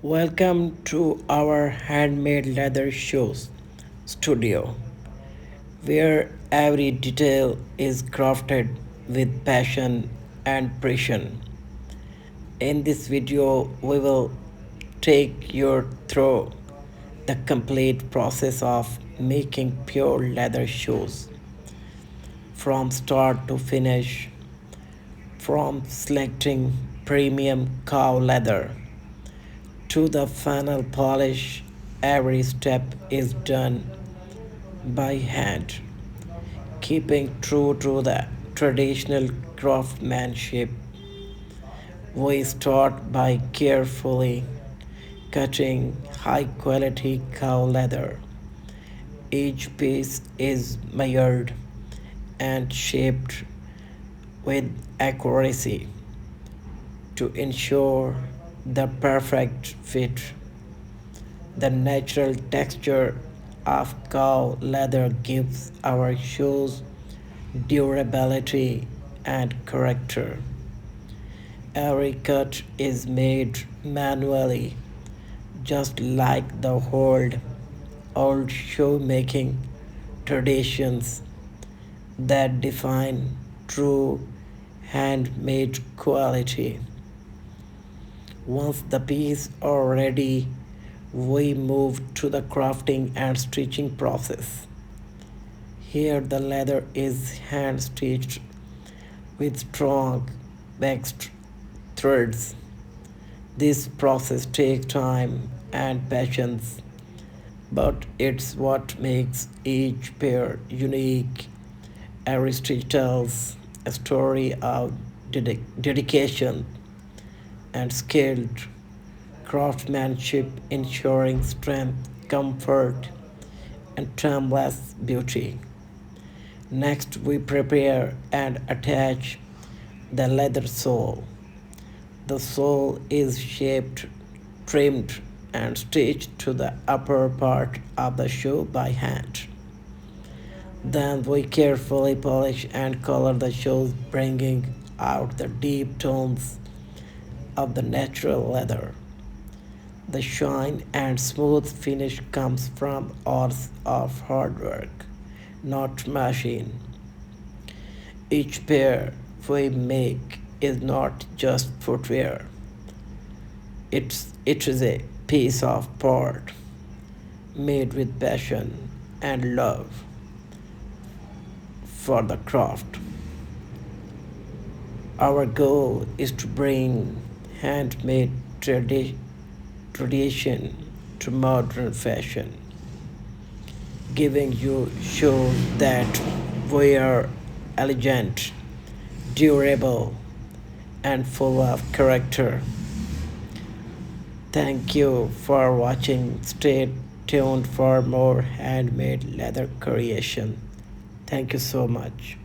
Welcome to our handmade leather shows studio, where every detail is crafted with passion and precision. In this video, we will take you through the complete process of making pure leather shoes from start to finish, from selecting premium cow leather to the final polish. Every step is done by hand, keeping true to the traditional craftsmanship. We start by carefully cutting high quality cow leather. Each piece is measured and shaped with accuracy to ensure the perfect fit. The natural texture of cow leather gives our shoes durability and character. Every cut is made manually, just like the old shoemaking traditions that define true handmade quality. Once the pieces are ready, we move to the crafting and stitching process. Here, the leather is hand stitched with strong waxed threads. This process takes time and patience, but it's what makes each pair unique. Every stitch tells a story of dedication and skilled craftsmanship, ensuring strength, comfort, and timeless beauty. Next, we prepare and attach the leather sole. The sole is shaped, trimmed, and stitched to the upper part of the shoe by hand. Then we carefully polish and color the shoes, bringing out the deep tones of the natural leather. The shine and smooth finish comes from hours of hard work, not machine. Each pair we make is not just footwear. It is a piece of art made with passion and love for the craft. Our goal is to bring handmade tradition to modern fashion, giving you shows that we are elegant, durable, and full of character. Thank you for watching. Stay tuned for more handmade leather creation. Thank you so much.